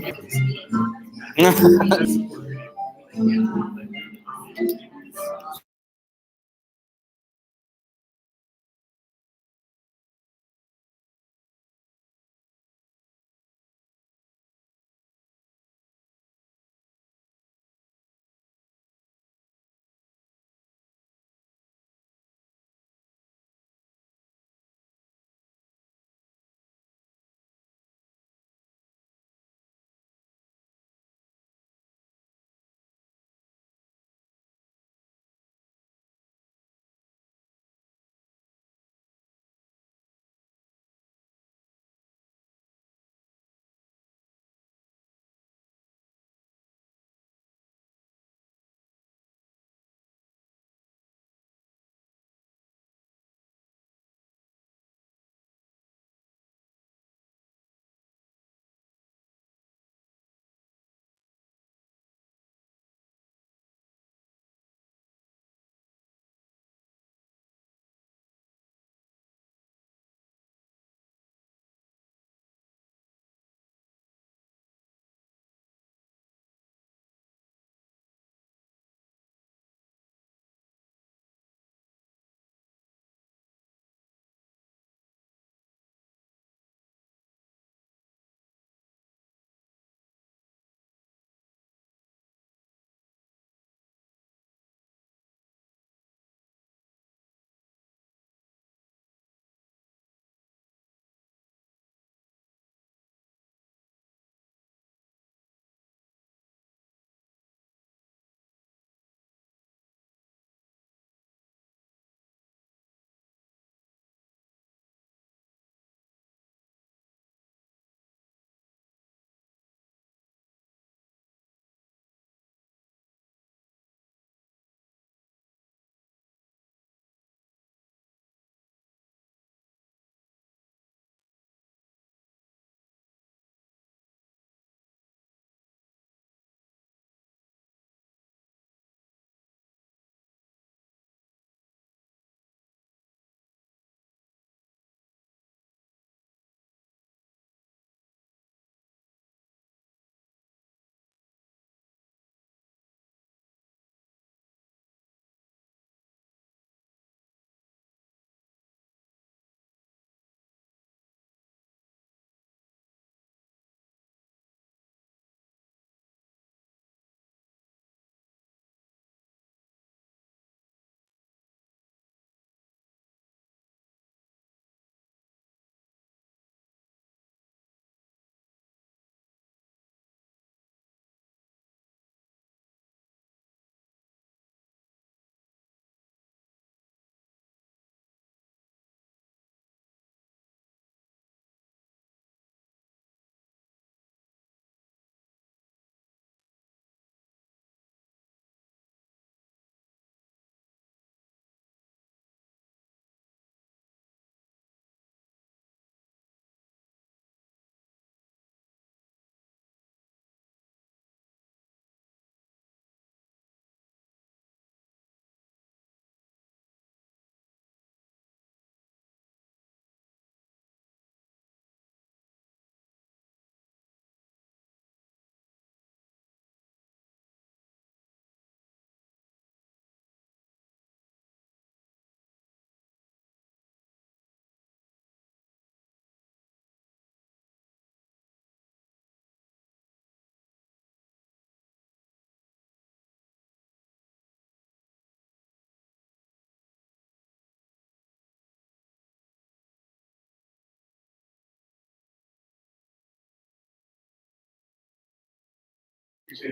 Appreciate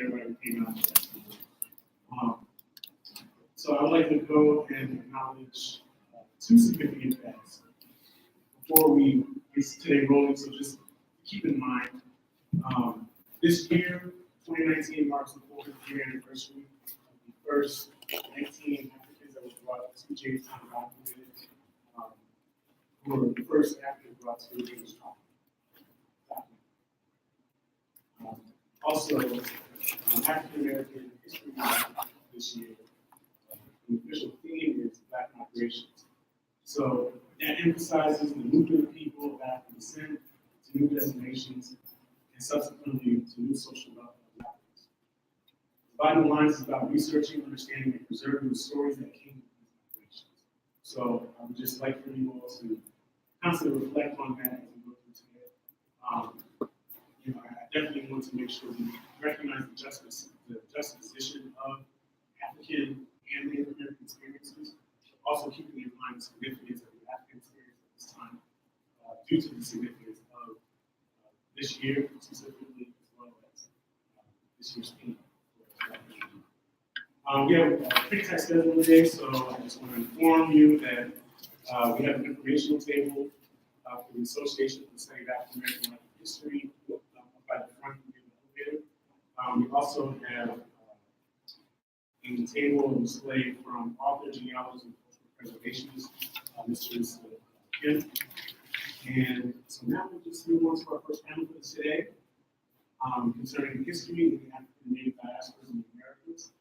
everybody who came out. So I'd like to go and acknowledge two significant facts before we get today rolling. So just keep in mind, this year, 2019 marks the 4th year anniversary of the first 19 Africans that was brought to Jamestown documented, who were the first Africans brought to Jamestown. Also, African American History Month this year, the official theme is Black migrations. So that emphasizes the movement of people of African descent to new destinations and subsequently to new social networks. Dividing lines is about researching, understanding, and preserving the stories that came with these migrations. So I would just like for you all to constantly reflect on that as we go through today. I definitely want to make sure we recognize the juxtaposition of African and Native American experiences, but also keeping in mind the significance of the African experience at this time, due to the significance of this year specifically, as well as this year's theme. We have a pretty tight schedule today, so I just want to inform you that we have an informational table for the Association for the Study of African American Life and History by the front of the elevator. We also have a table and display from author, genealogists, and cultural preservationists, Mr. Kim. And so now we'll just move on to our first panel for today, concerning the history of the African and Native diasporas in the Americas,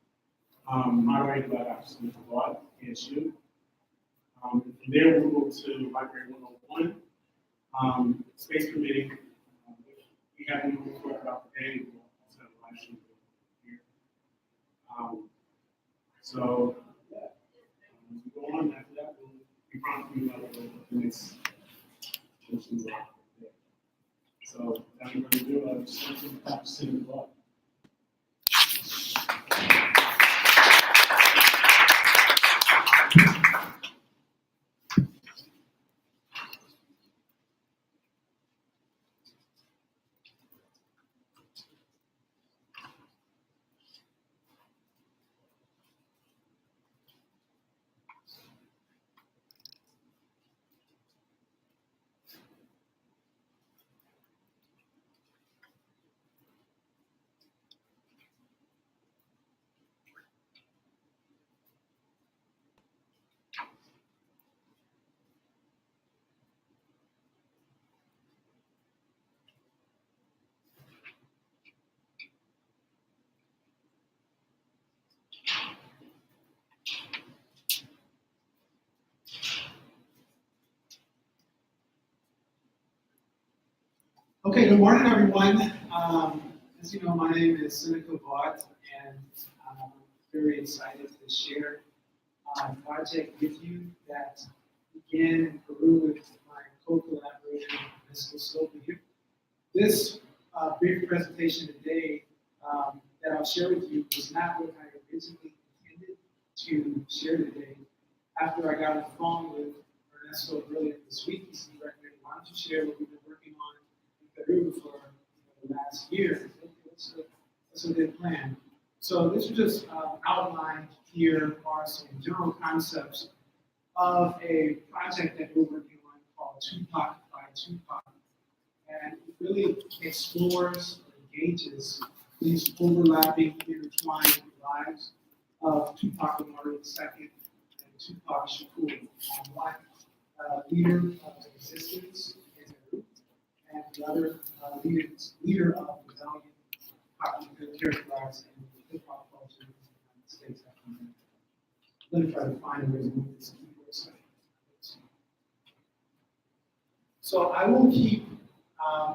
moderated by Dr. Smith Awad, ASU. From there, we'll go to Library 101, space permitting. We have a report about the day. We'll also have a live stream here. So, yeah, as we go on after that, we'll be prompting about the next motions. So, without any further ado, I'll just send it back to Senator Block. Okay, good morning, everyone. As you know, my name is Seneca Vaught, and I'm very excited to share a project with you that began in Peru with my co-collaborator, Ms. Sylvia. This brief presentation today that I'll share with you was not what I originally intended to share today. After I got on the phone with Ernesto earlier this week, he recommended, why don't you share what we've been working on Peru for the last year. That's a good plan. So this is just outlined here are some general concepts of a project that we're working on called Tupac by Tupac. And it really explores or engages these overlapping, intertwined lives of Tupac Amaru II and Tupac Shakur. One leader of existence in Peru, and the other leader of rebellion, popularly characterized in the hip-hop culture in the United States. I'm going to try to find a way to move this keyboard section. So I will keep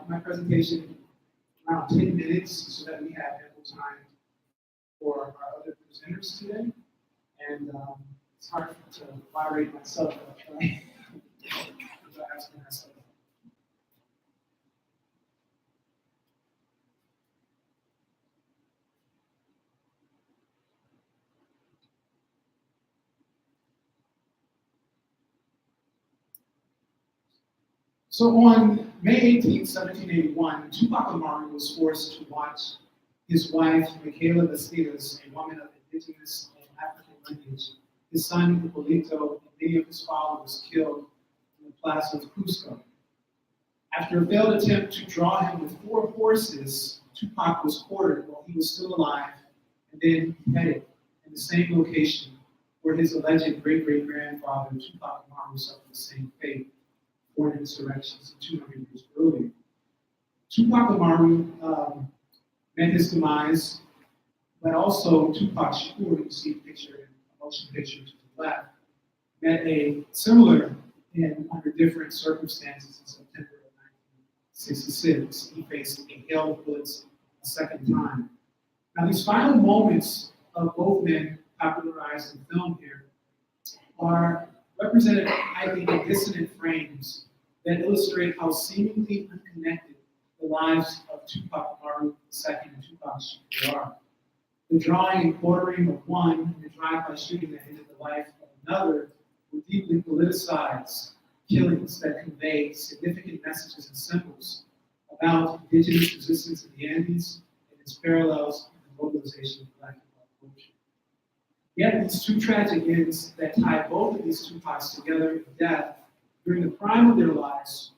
my presentation around 10 minutes so that we have ample time for our other presenters today. And it's hard to moderate myself, but I'll try. So on May 18, 1781, Tupac Amaru was forced to watch his wife, Michaela Bastidas, a woman of indigenous and African lineage, his son, Hipólito, and many of his followers killed in the plaza of Cusco. After a failed attempt to draw him with 4 horses, Tupac was quartered while he was still alive and then beheaded in the same location where his alleged great-great-grandfather, Tupac Amaru, suffered the same fate. Foreign insurrections 200 years earlier. Tupac Amaru met his demise, but also Tupac Shakur, you see a motion picture to the left, met a similar and under different circumstances in September of 1966. He faced a hail of bullets a second time. Now, these final moments of both men, popularized in film here, are represented, I think, in dissonant frames that illustrate how seemingly unconnected the lives of Tupac Amaru II and Tupac Shakur are. The drawing and quartering of one and the drive-by shooting that ended the life of another were deeply politicized killings that convey significant messages and symbols about indigenous resistance in the Andes and its parallels in the mobilization of Black hip hop culture. Yet these two tragic ends that tie both of these Tupacs together in death during the prime of their lives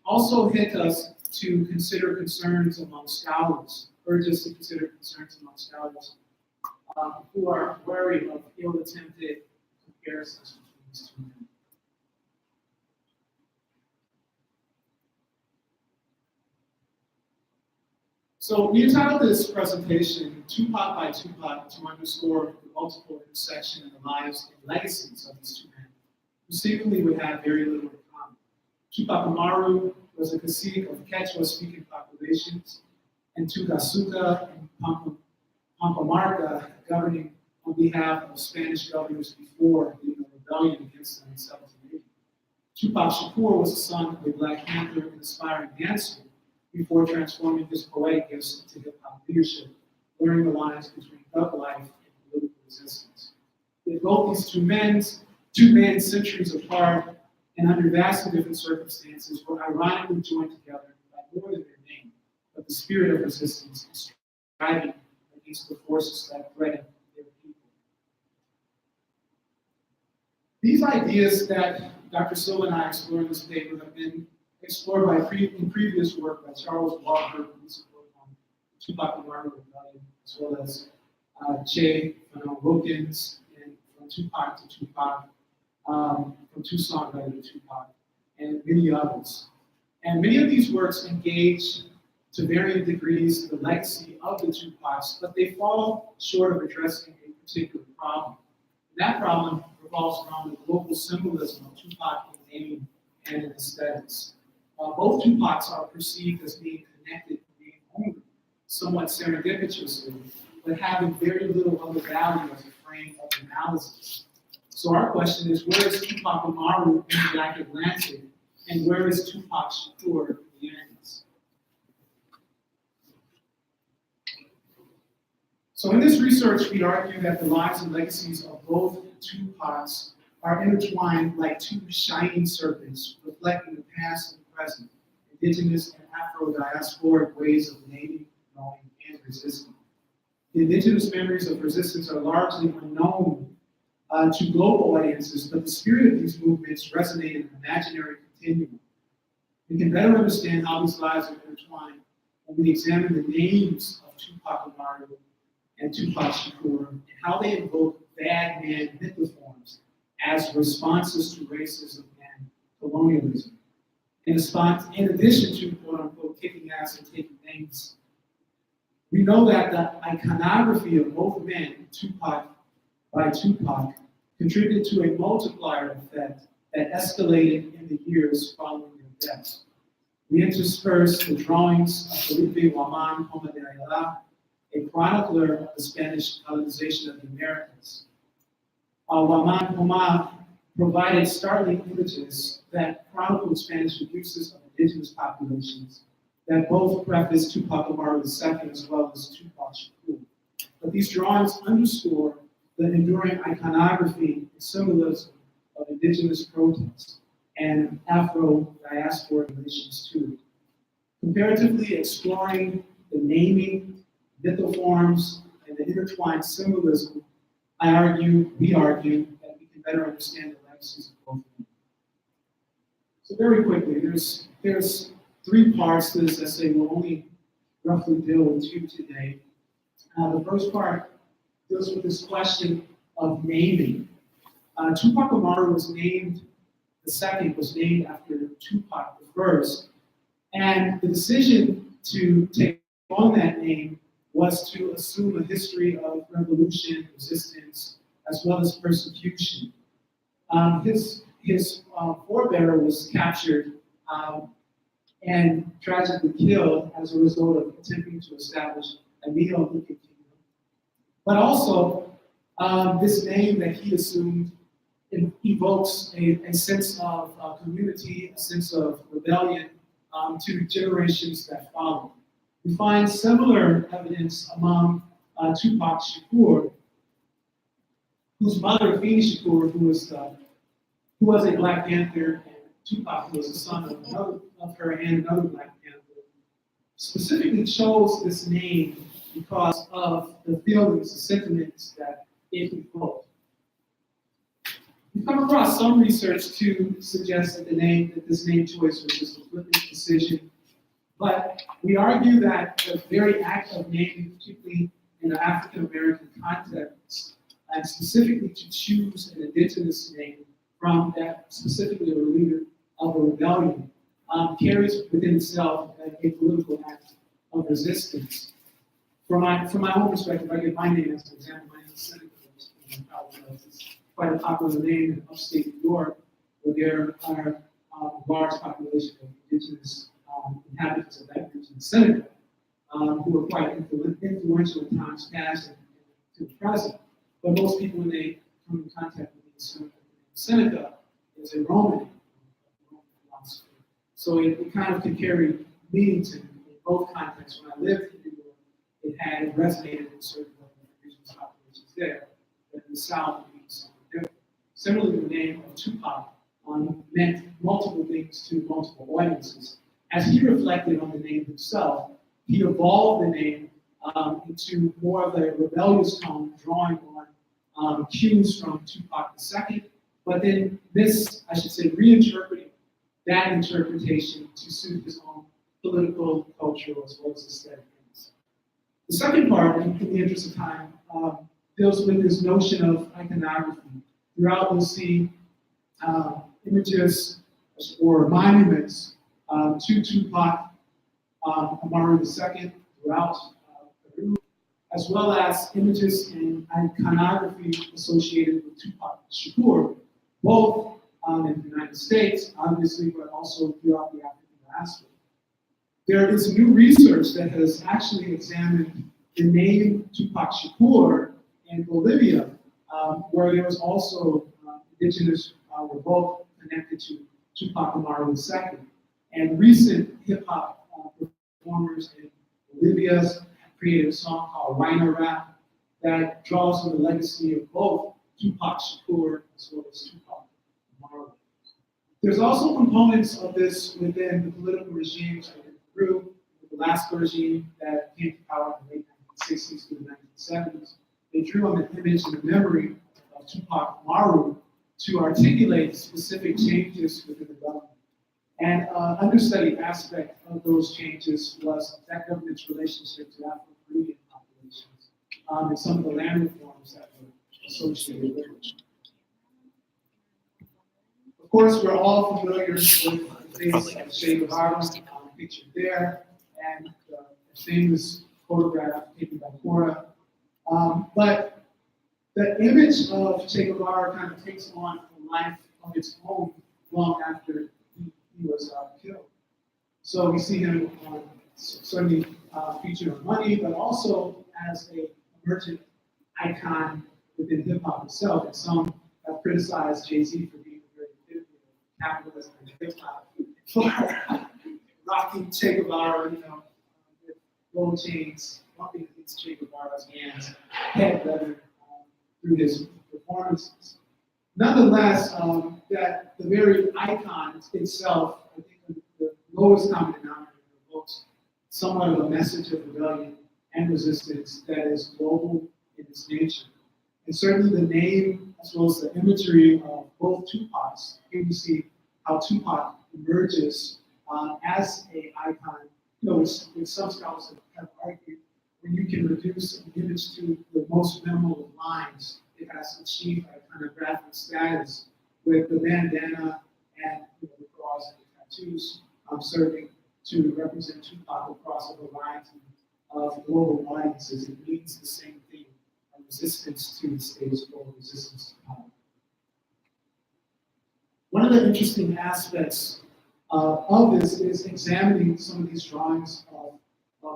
also hint us to consider concerns among scholars, urge us to consider concerns among scholars who are wary of ill-attempted comparisons between these two men. So we entitled this presentation Tupac by Tupac to underscore the multiple intersection in the lives and legacies of these two men, who seemingly would have very little in common. Tupac Amaru was a cacique of Quechua-speaking populations, and Tugasuka and Pampamarca governing on behalf of Spanish governors before leading a rebellion against them in 1780. Tupac Shakur was the son of a Black Panther and aspiring dancer before transforming his poetic gifts into hip-hop leadership, blurring the lines between thug life and political resistance. Yet both these two men centuries apart and under vastly different circumstances, were ironically joined together by more than their name, but the spirit of resistance and striving against the forces that threaten their people. These ideas that Dr. Silva and I explore in this paper have been explored in previous work by Charles Walker, recent work on Tupac Amaru rebellion, as well as Che Wilkins, and From Tupac to Tupac, from Tucson to Tupac, and many others. And many of these works engage to varying degrees the legacy of the Tupacs, but they fall short of addressing a particular problem. And that problem revolves around the global symbolism of Tupac in name and in aesthetics. Both Tupacs are perceived as being connected in name only, somewhat serendipitously, but having very little other value as a frame of analysis. So our question is, where is Tupac Amaru in the Black Atlantic, and where is Tupac Shakur in the Andes? So in this research, we argue that the lives and legacies of both Tupacs are intertwined like two shining serpents, reflecting the past and present, indigenous and Afro-diasporic ways of naming, knowing, and resisting. The indigenous memories of resistance are largely unknown to global audiences, but the spirit of these movements resonate in an imaginary continuum. We can better understand how these lives are intertwined when we examine the names of Tupac Amaru and Tupac Shakur, and how they invoke bad man mythoforms as responses to racism and colonialism. In addition to quote unquote kicking ass and taking names, we know that the iconography of both men, Tupac by Tupac, contributed to a multiplier effect that escalated in the years following their deaths. We intersperse the drawings of Felipe Guaman Homa de Ayala, a chronicler of the Spanish colonization of the Americas. Guaman Homa provided startling images that chronicled Spanish abuses of indigenous populations that both preface Tupac Amaru II as well as Tupac Shakur. But these drawings underscore the enduring iconography and symbolism of indigenous protests and Afro-diasporic relations too. Comparatively exploring the naming, mythoforms, and the intertwined symbolism, we argue that we can better understand the legacies of both of them. So very quickly, there's three parts to this essay. We'll only roughly deal with two today. The first part deals with this question of naming. Tupac Amaru was named, the second was named after Tupac the first, and the decision to take on that name was to assume a history of revolution, resistance, as well as persecution. His forebearer was captured and tragically killed as a result of attempting to establish a Neolithic kingdom. But also, this name that he assumed evokes a sense of community, a sense of rebellion to generations that follow. We find similar evidence among Tupac Shakur, whose mother, Afeni Shakur, who was a Black Panther, and Tupac, who was the son of her and another Black Panther, specifically chose this name because of the feelings, the sentiments that it evoked. We've come across some research to suggest that this name choice was just a flippant decision, but we argue that the very act of naming, particularly in the African American context, and specifically to choose an indigenous name from that specifically a leader of a rebellion, carries within itself a political act of resistance. From my own perspective, I give my name as an example. My name is Seneca. It's quite a popular name in upstate New York, where there are a large population of indigenous inhabitants of that region, Seneca, who are quite influential in times past and to the present. But most people, when they come in contact with Seneca, is a Roman philosophy. So it kind of can carry meaning to me in both contexts. When I lived in New York, it resonated in certain regions, populations there, but in the South, it means something different. Similarly, the name of Tupac meant multiple things to multiple audiences. As he reflected on the name himself, he evolved the name into more of a rebellious tone, drawing on cues from Tupac II, but then reinterpreting that interpretation to suit his own political, cultural, as well as aesthetic needs. The second part, in the interest of time, deals with this notion of iconography. Throughout, we'll see images or monuments to Tupac Amaru II throughout Peru, as well as images and iconography associated with Tupac Shakur, both in the United States, obviously, but also throughout the African diaspora. There is new research that has actually examined the name Tupac Shakur in Bolivia, where there was also indigenous revolt connected to Tupac Amaru II. And recent hip-hop performers in Bolivia have created a song called Rhino Rap that draws on the legacy of both Tupac Shakur as well as Tupac Amaru. There's also components of this within the political regimes within Peru, the last regime that came to power in the late 1960s to the 1970s. They drew on the image and the memory of Tupac Amaru to articulate specific changes within the government. And an understudied aspect of those changes was that government's relationship to Afro-Amerindian populations and some of the land reforms that were associated with it. Of course, we're all familiar with the face of Che Guevara pictured there, and the famous photograph taken by Cora. But the image of Che Guevara kind of takes on a life of its own long after he was killed. So we see him certainly featured on money, but also as an emergent icon within hip hop itself. And some have criticized Jay-Z for being a very bit of capitalist and hip hop for rocking Che Guevara, with gold chains, bumping against Che Guevara's hands, head rather, through his performances. Nonetheless, that the very icon itself, I think the lowest common denominator evokes somewhat of a message of rebellion and resistance that is global in its nature. And certainly the name, as well as the imagery of both Tupacs, here we see how Tupac emerges as an icon, with some scholars have argued when you can reduce an image to the most minimal of lines, it has achieved a kind of graphic status with the bandana and the cross and the tattoos serving to represent Tupac across a variety of global audiences. It means the same thing, a resistance to the status quo, resistance to power. One of the interesting aspects of this is examining some of these drawings of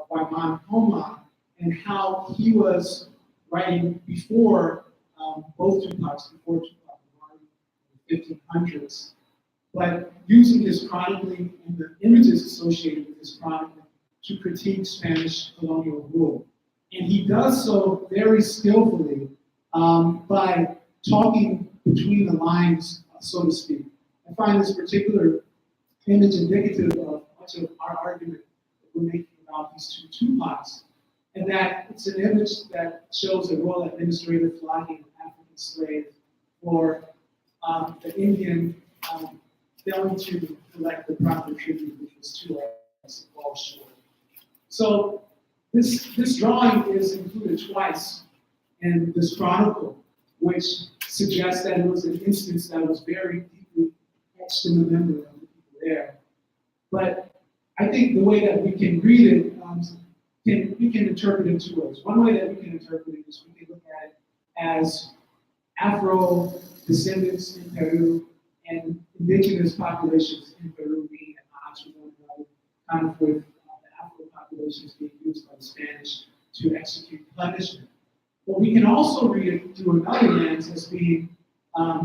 Wyman Homa and how he was writing before both Tupacs, before Tupac in the 1500s, but using his chronicling and the images associated with his chronicling to critique Spanish colonial rule. And he does so very skillfully by talking between the lines, so to speak. I find this particular image indicative of much of our argument that we're making about these two Tupacs, and that it's an image that shows a royal administrator flogging an African slave for the Indian failing to collect the proper tribute, which was 2 eggs fall short. So this drawing is included twice in this chronicle, which suggests that it was an instance that was very deeply etched in the memory of the people there. But I think the way that we can read it, we can interpret it in 2 ways. One way that we can interpret it is we can look at it as Afro descendants in Peru and indigenous populations in Peru being at odds with one another, kind of with the Afro populations being used by the Spanish to execute punishment. But we can also read it through another lens as being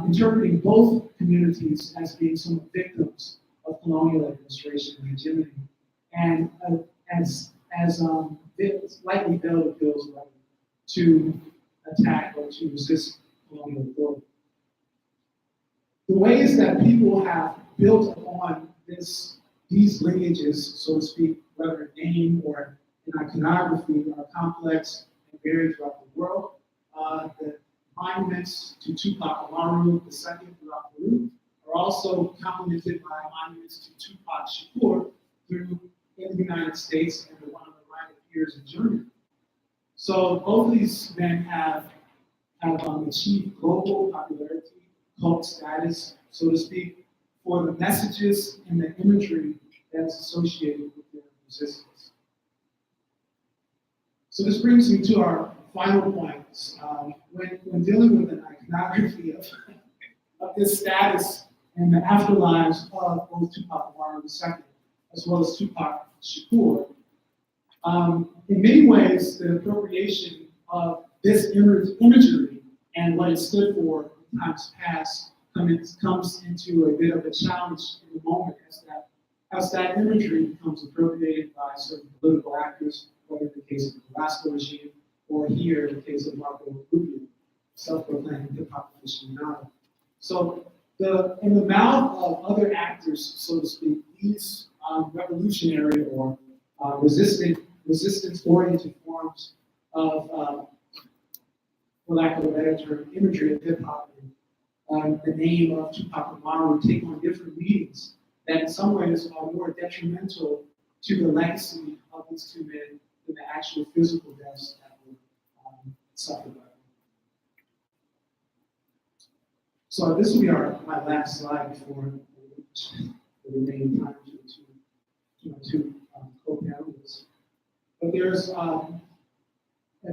interpreting both communities as being some victims of colonial administration and hegemony, and as likely veiled appeals to attack or to resist colonial authority. The ways that people have built upon these lineages, so to speak, whether in name or in iconography, are complex and varied throughout the world. The monuments to Tupac Amaru II throughout Peru are also complemented by monuments to Tupac Shakur in the United States, and one on the right appears in Germany. So both of these men have achieved global popularity, cult status, so to speak, for the messages and the imagery that's associated with their resistance. So this brings me to our final points. When dealing with an iconography of this status and the afterlives of both Tupac Amaru II as well as Tupac Shakur, in many ways, the appropriation of this imagery and what it stood for in times past comes into a bit of a challenge in the moment as that imagery becomes appropriated by certain political actors, whether in the case of the Velasco regime or here in the case of Marco Rubio, self-proclaimed hip-hop aficionado. So in the mouth of other actors, so to speak, these revolutionary or resistance-oriented forms of, for lack of a better term, imagery of hip-hop and the name of Tupac Amaru take on different meanings that in some ways are more detrimental to the legacy of these 2 men than the actual physical deaths that were suffered by them. So this will be my last slide before the remaining time to my 2 co-panelists. But there's a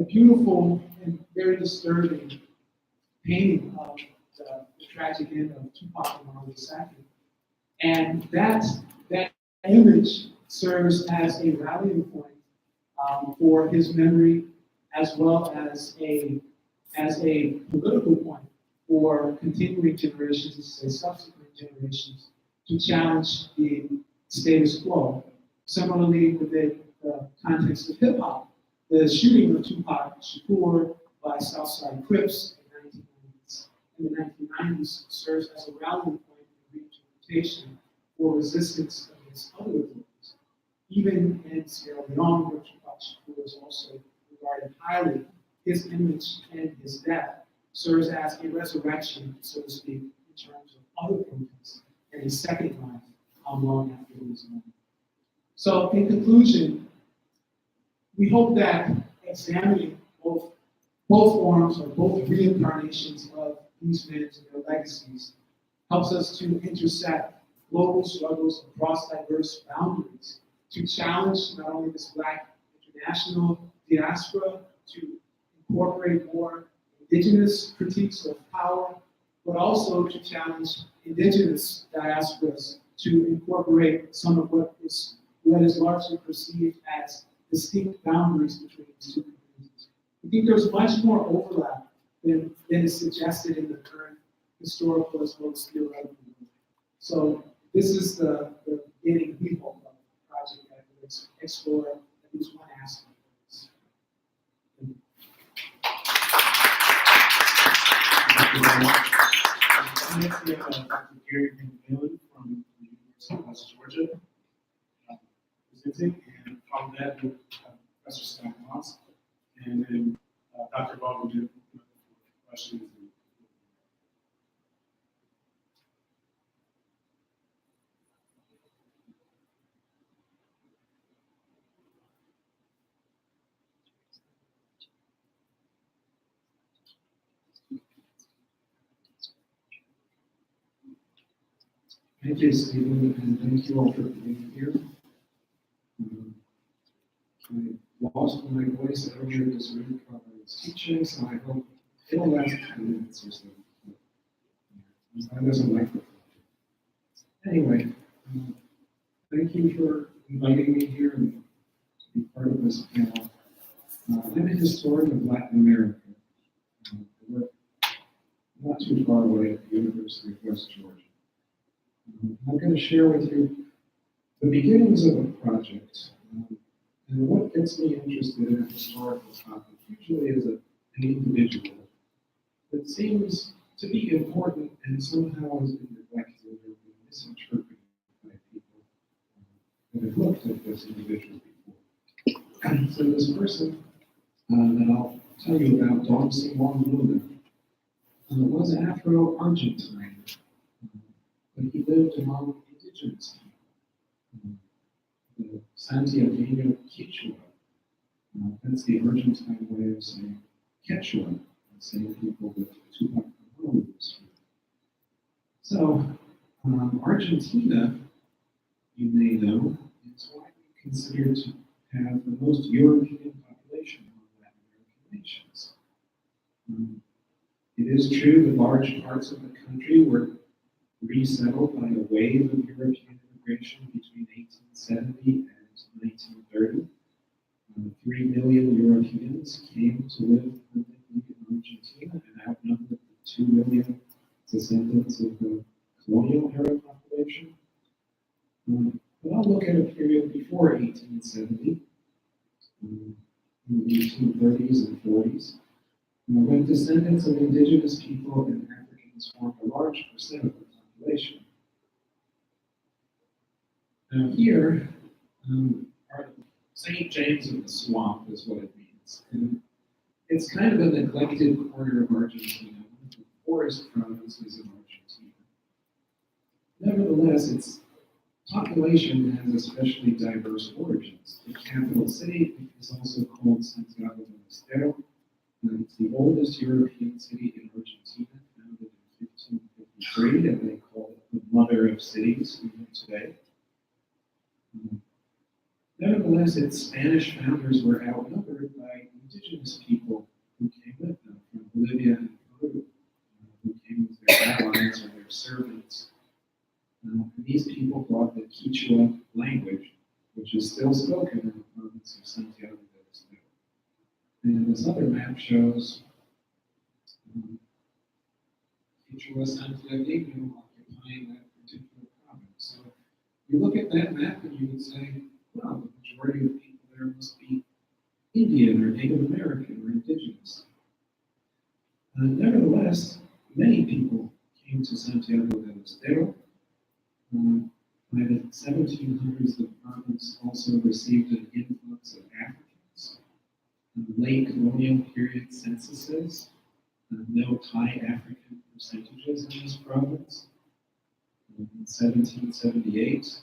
beautiful and very disturbing painting of the tragic end of Tupac Amaru II. And that image serves as a rallying point for his memory, as well as a political point for continuing generations, say subsequent generations, to challenge the status quo. Similarly, within the context of hip hop, the shooting of Tupac Shakur by Southside Crips in the 1990s serves as a rallying point and reinterpretation for resistance against other authorities. Even in Sierra Leone, where Tupac Shakur was also regarded highly, his image and his death serves as a resurrection, so to speak, in terms of other protests and a second life long after he was gone. So, in conclusion, we hope that examining both forms or both reincarnations of these men and their legacies helps us to intersect global struggles across diverse boundaries to challenge not only this Black international diaspora to incorporate more indigenous critiques of power, but also to challenge indigenous diasporas to incorporate some of what is largely perceived as distinct boundaries between these two communities. I think there's much more overlap than is suggested in the current historical as well as theoretical movement. So this is the beginning, we hope, of the project that will explore at least one aspect of this. Next, we have Dr. Gary Bailey from the University of West Georgia presenting, and follow that with Professor Scott Moss, and then Dr. Ball will do questions. Thank you, Stephen, and thank you all for being here. I lost my voice earlier this week while I was teaching, so I hope it'll last 10 minutes or so. That doesn't like it. Anyway, thank you for inviting me here and to be part of this panel. I'm a historian of Latin America. I work not too far away at the University of West Georgia. I'm going to share with you the beginnings of a project and what gets me interested in a historical topic usually is an individual that seems to be important and somehow has been neglected or been misinterpreted by people that have looked at this individual before. So this person that I'll tell you about, Don Simon Luna, was Afro-Argentine. But he lived among indigenous people, the Santiagueño Quechua. That's the Argentine way of saying Quechua, the same people that Tupac Amaru was from. So, Argentina, you may know, is widely considered to have the most European population among Latin American nations. It is true that large parts of the country were resettled by a wave of European immigration between 1870 and 1930. 3 million Europeans came to live permanently in Argentina and outnumbered the 2 million descendants of the colonial era population. But I'll look at a period before 1870, in the 1830s and 40s, when descendants of indigenous people and Africans formed a large percent of the population. Now here, St. James of the Swamp is what it means. And it's kind of a neglected corner of Argentina, one of the poorest provinces of Argentina. Nevertheless, its population has especially diverse origins. The capital city is also called Santiago del Estero. It's the oldest European city in Argentina, founded in 1553, and they call it the mother of cities even today. Nevertheless, its Spanish founders were outnumbered by indigenous people who came with them from Bolivia and Peru, who came as their allies or their servants. And these people brought the Quechua language, which is still spoken in the province of Santiago del Estero. And this other map shows Quechua Santiagueño occupying that particular province. So you look at that map and you would say, well, the majority of people there must be Indian or Native American or indigenous. Nevertheless, many people came to Santiago del Estero. By the 1700s, the province also received an influx of Africans. Late colonial period censuses no Thai African percentages in this province. In 1778,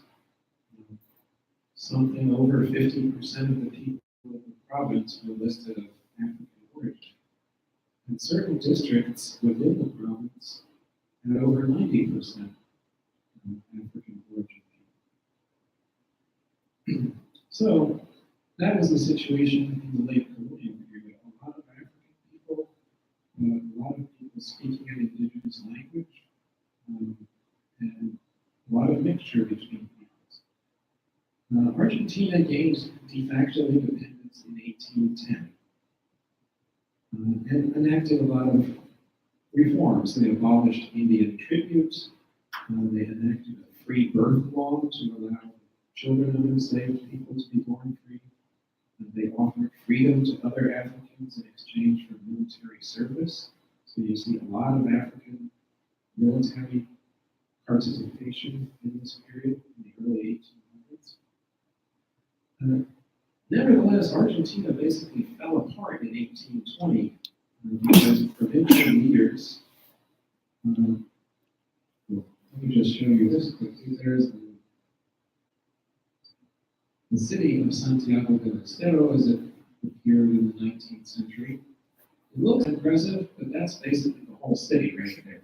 something over 50% of the people of the province were listed of African origin. And certain districts within the province had over 90% African origin people. So that was the situation in the late colonial period. A lot of African people, a lot of people speaking an indigenous language, and a lot of mixture Argentina gained de facto independence in 1810 and enacted a lot of reforms. They abolished Indian tribute. They enacted a free birth law to allow children of enslaved people to be born free. They offered freedom to other Africans in exchange for military service. So you see a lot of African military participation in this period, in the early 1800s. Nevertheless, Argentina basically fell apart in 1820 because provincial leaders, let me just show you this quickly. There's the city of Santiago del Estero as it appeared in the 19th century. It looks impressive, but that's basically the whole city right there.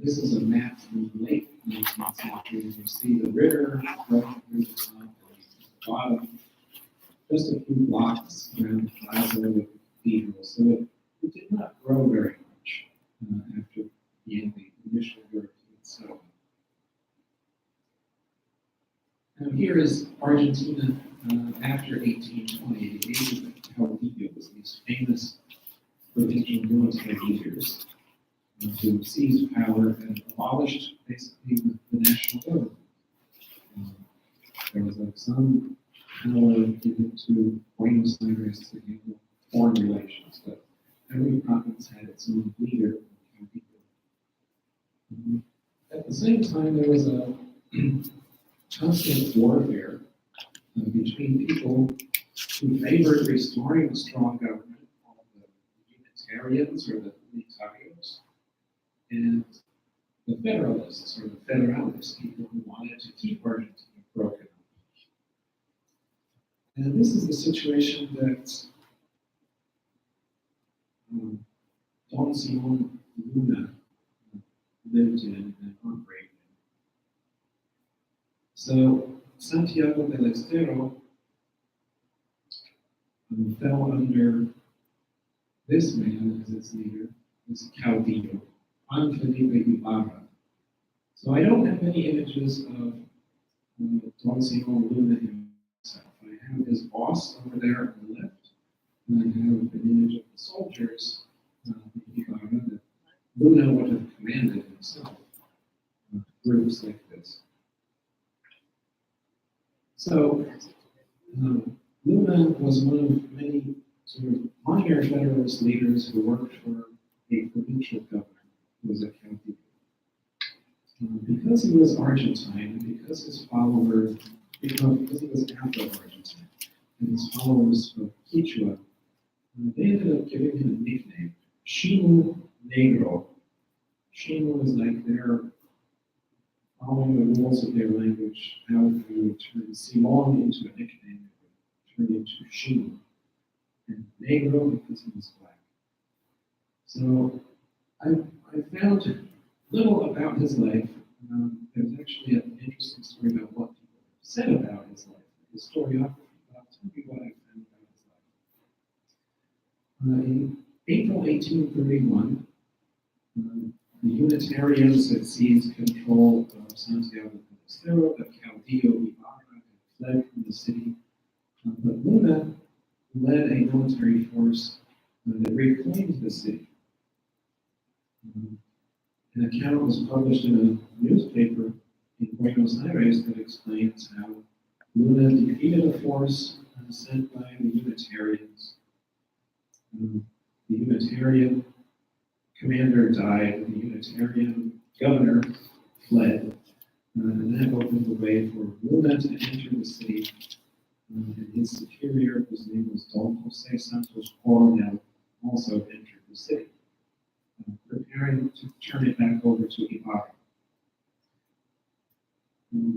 This is a map from the late 19th century, and you see the river running through the top and the bottom, just a few blocks around the plaza with the cathedral. So it did not grow very much after the initial European settlement. Now here is Argentina after 1820. The age of the caudillos, these famous provincial military leaders who seized power and abolished basically the national government. There was some power given to Buenos Aires to handle foreign relations, but every province had its own leader. At the same time, there was a constant warfare between people who favored restoring a strong government, called the Unitarians or the Unitarios, and the Federalists or the Federalists, people who wanted to keep Argentina broken up. And this is the situation that Don Simon Luna lived in and operated in. So Santiago del Estero fell under this man as its leader, this caudillo, Juan Felipe Ibarra. So I don't have any images of Don Simon Luna himself. I have his boss over there on the left, and I have an image of the soldiers Ibarra that Luna would have commanded himself, groups like this. So Luna was one of many sort of minor Federalist leaders who worked for a provincial governor who was a caudillo. Because he was Argentine, and because his followers, because he was Afro-Argentine, and his followers spoke Quechua, they ended up giving him a nickname, Chino Negro. Chino is like their following the rules of their language, how if you would turn Simon into a nickname, it would turn into Chino. And Negro because he was black. So I found little about his life. There's actually an interesting story about what people have said about his life, the historiography, but I'll tell you what I found about his life. In April 1831, the Unitarians had seized control of Santiago del Estero, but caudillo Ibarra had fled from the city. But Luna led a military force that reclaimed the city. An account was published in a newspaper in Buenos Aires that explains how Luna defeated a force sent by the Unitarians. The Unitarian commander died, the Unitarian governor fled, and that opened the way for Luna to enter the city. And his superior, whose name was Don Jose Santos Coronel, also entered the city, preparing to turn it back over to Ibarra.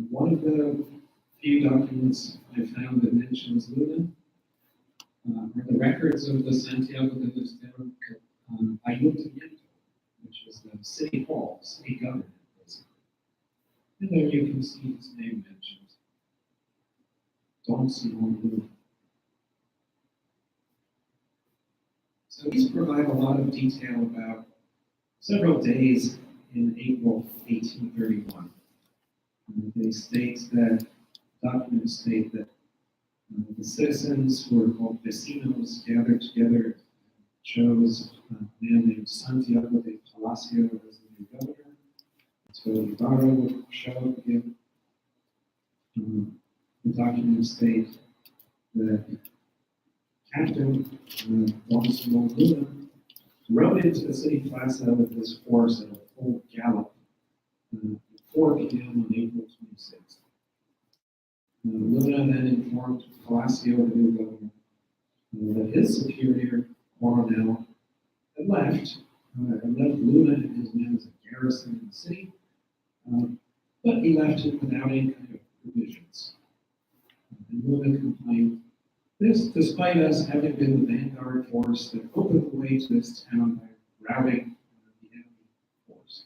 One of the few documents I found that mentions Luna are the records of the Santiago del Estero Ayuntamiento, which is the city hall, city government, basically. And there you can see his name mentioned. Don Simon Luna. So these provide a lot of detail about several days in April 1831. They state that documents state that the citizens who were called vecinos gathered together and chose a man named Santiago de Palacio as the new governor. So Ibarra would show up again. The documents state that Captain Gonzalo Luna rode into the city plaza with his force at a full gallop at 4 p.m. on April 26th. Luna then informed Palacio, the new governor, that his superior, Coronel, had left Luna and his men as a garrison in the city, but he left him without any kind of provisions. And Luna complained, this despite us having been the vanguard force that opened the way to this town by routing the enemy force.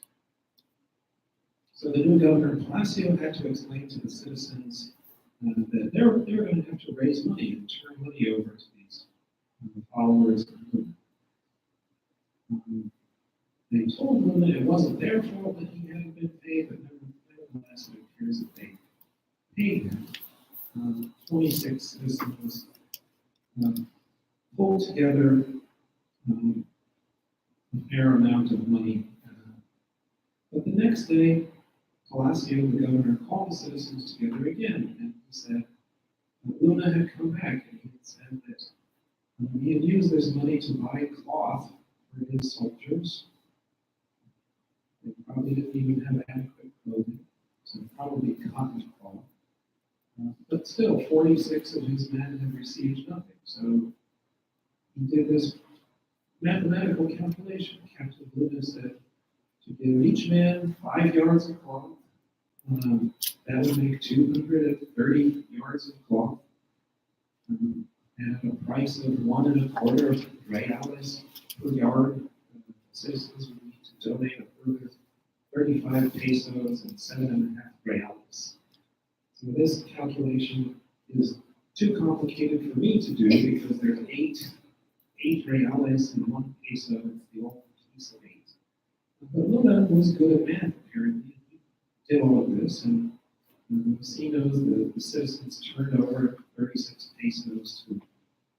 So the new governor, Palacio, had to explain to the citizens that they're going to have to raise money and turn money over to these followers of Luna. They told Luna it wasn't their fault that he hadn't been paid, but nevertheless it appears that they paid him. 26 citizens pulled together a fair amount of money. But the next day, Palacio, the governor, called the citizens together again, and he said that Luna had come back, and he had said that he had used this money to buy cloth for his soldiers. They probably didn't even have adequate clothing, so probably cotton cloth. But still, 46 of his men had received nothing. So he did this mathematical calculation. Captain Luna said to give each man 5 yards of cloth, that would make 230 yards of cloth, at a price of 1.25 reales per yard. Citizens would need to donate a further 35 pesos and 7.5 reales. So this calculation is too complicated for me to do because there's eight reales and 1 peso. It's the old piece of 8. But Luna was good at math, apparently. He did all of this, and the vecinos, the citizens, turned over 36 pesos to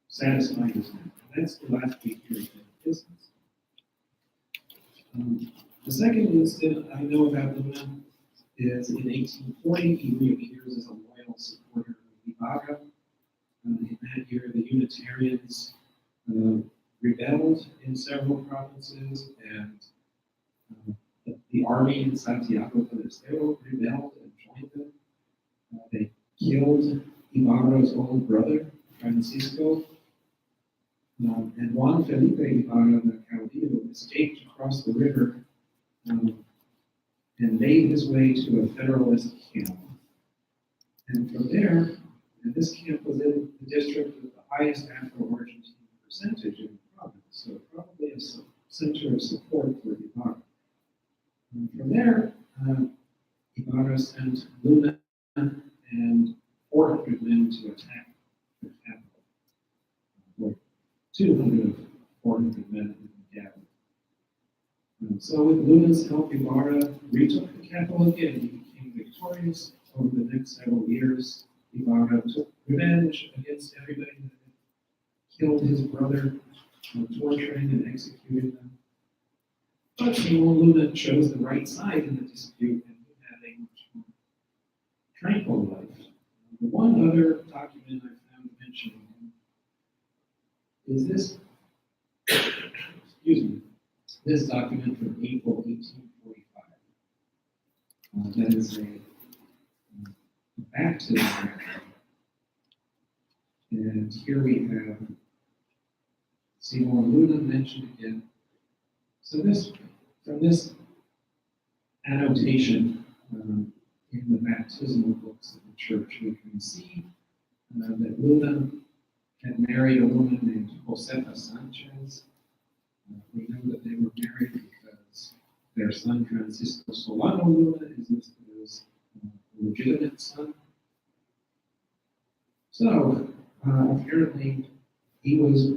satisfy his math. That's the last we hear of the business. The second incident I know about Luna is in 1840, he reappears as a loyal supporter of Ibarra. In that year, the Unitarians rebelled in several provinces, and the army in Santiago del Estero rebelled and joined them. They killed Ibarra's own brother, Francisco, and Juan Felipe Ibarra, the caudillo, escaped across the river and made his way to a Federalist camp. And from there, and this camp was in the district with the highest Afro-Argentine percentage in the province, so probably a center of support for Ibarra. And from there, Ibarra sent Luna and 400 men to attack the capital. Like 200 of 400 men gathered. So with Luna's help, Ibarra retook the capital again. He became victorious over the next several years. Ibarra took revenge against everybody that had killed his brother, torturing and executing them. But Luna chose the right side in the dispute, and he had a much more tranquil life. The one other document I found mentioning him is this, excuse me, this document from April 1845. That is a baptism record. And here we have Simon Luna mentioned again. So this, from this annotation in the baptismal books of the church, we can see that Luna had married a woman named Josefa Sanchez. We know that they were married because their son Francisco Solano Luna is listed as a legitimate son. So apparently he was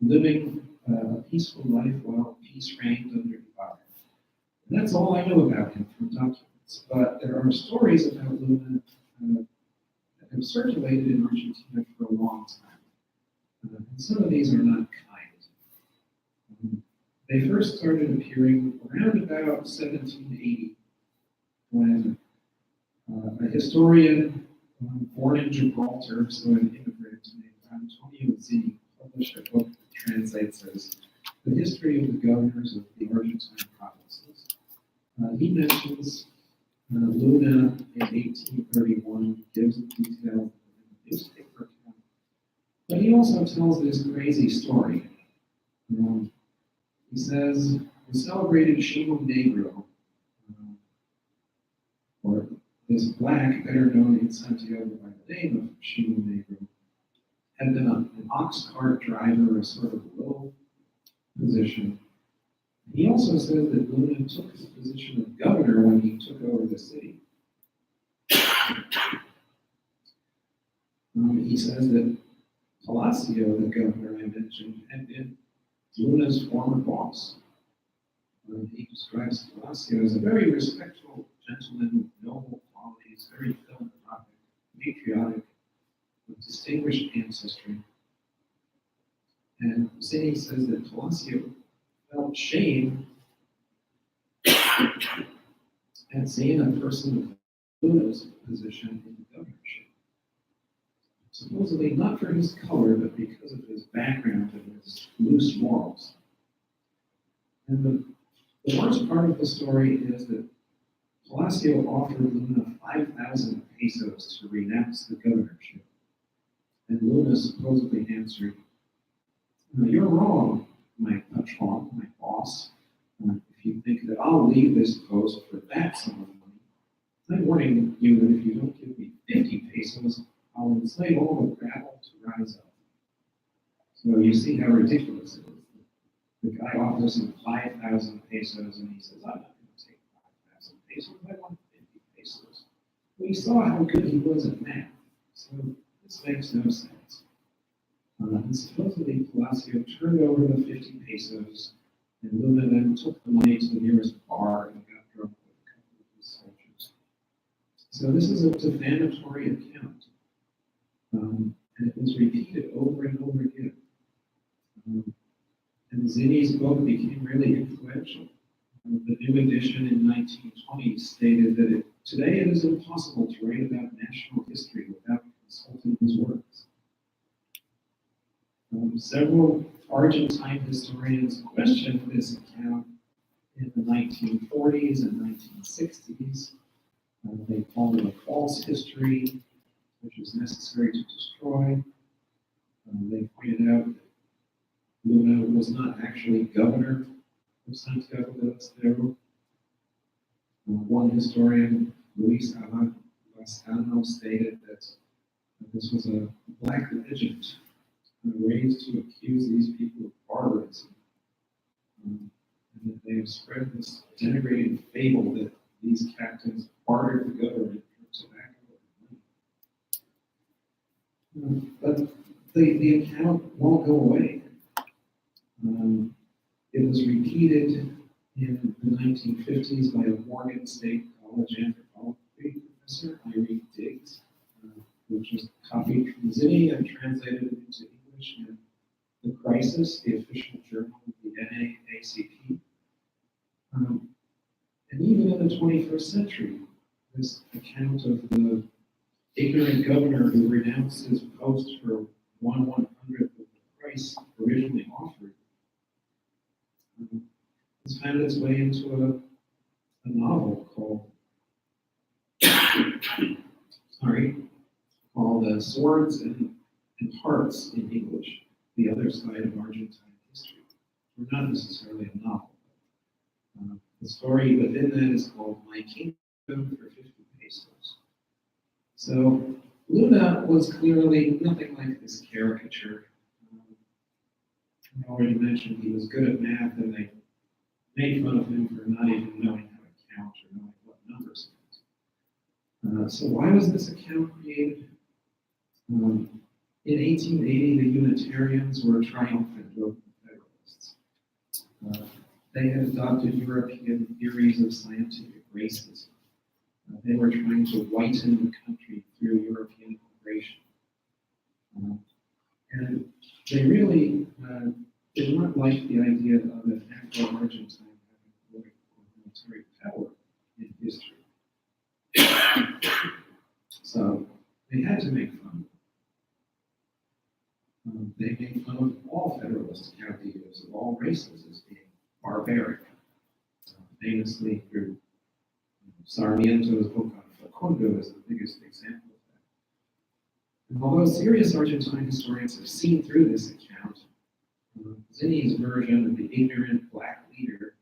living a peaceful life while peace reigned under Ibarra. And that's all I know about him from documents. But there are stories about Luna that have circulated in Argentina for a long time. And some of these are not kind. They first started appearing around about 1780 when a historian born in Gibraltar, so an immigrant named Antonio Zini, published a book that translates as The History of the Governors of the Argentine Provinces. He mentions Luna in 1831, gives the details in the newspaper account, but he also tells this crazy story. He says, the celebrated Chimo Negro, or this black, better known in Santiago by the name of Chimo Negro, had been an ox cart driver, a sort of low position. He also says that Luna took his position of governor when he took over the city. He says that Palacio, the governor I mentioned, had been Luna's former boss. He describes Palacio as a very respectful gentleman with noble qualities, very philanthropic, patriotic, with distinguished ancestry. And Zini says that Palacio felt shame at seeing a person of Luna's position in the governorship. Supposedly not for his color, but because of his background and his loose morals. And the worst part of the story is that Palacio offered Luna 5,000 pesos to renounce the governorship. And Luna supposedly answered, "You're wrong, my patron, my boss. If you think that I'll leave this post for that sum of money, I'm warning you that if you don't give me 50 pesos, I'll enslave all the gravel to rise up." So you see how ridiculous it is. The guy offers him 5,000 pesos and he says, "I'm not going to take 5,000 pesos, I want 50 pesos. We saw how good he was at math, so this makes no sense. And supposedly Palacio turned over the 50 pesos, and Luna then took the money to the nearest bar and got drunk with a couple of his soldiers. So this is a defamatory account, and it was repeated over and over again. And Zini's book became really influential. The new edition in 1920 stated that today it is impossible to write about national history without consulting his works. Several Argentine historians questioned this account in the 1940s and 1960s. They called it a false history, which was necessary to destroy. They pointed out that Luna was not actually governor of Santiago del Estero. One historian, Luis Lascano, stated that this was a black legend raised to accuse these people of barbarism. And that they have spread this denigrating fable that these captains bartered the government for tobacco and money. But the account won't go away. It was repeated in the 1950s by a Morgan State College anthropology professor, Irene Diggs, which was copied from Zini and translated into English in The Crisis, the official journal of the NAACP. And even in the 21st century, this account of the ignorant governor who renounced his post for 1/100th of the price originally offered has found its way into a novel called Swords and Hearts in English, The Other Side of Argentine History. Or not necessarily a novel. The story within that is called My Kingdom for 50 pesos. So Luna was clearly nothing like this caricature. I already mentioned he was good at math, and they made fun of him for not even knowing how to count or knowing what numbers meant. So why was this account created? In 1880, the Unitarians were triumphant over the Federalists. They had adopted European theories of scientific racism. They were trying to whiten the country through European immigration. And they really did not like the idea of an Afro-Argentine having political and military power in history. So they had to make fun. They made fun of all Federalist caudillos of all races as being barbaric. Famously, through Sarmiento's book on Facundo is the biggest example of that. And although serious Argentine historians have seen through this account, Zinni's version of the ignorant black leader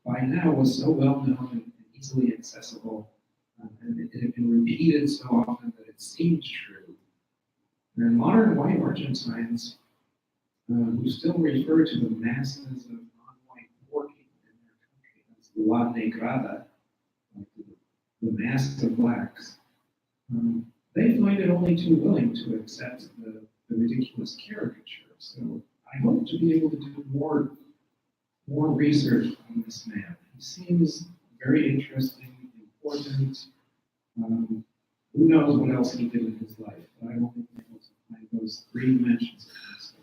by now was so well known and easily accessible, and it had been repeated so often that it seemed true. And modern white Argentines, who still refer to the masses of non-white poor people in their country as La Negrada, like the mass of blacks, they find it only too willing to accept the ridiculous caricature. So I hope to be able to do more research on this man. He seems very interesting, important. Who knows what else he did in his life? But I've only been able to find those 3 mentions of him so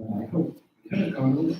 far. I hope I haven't gone over.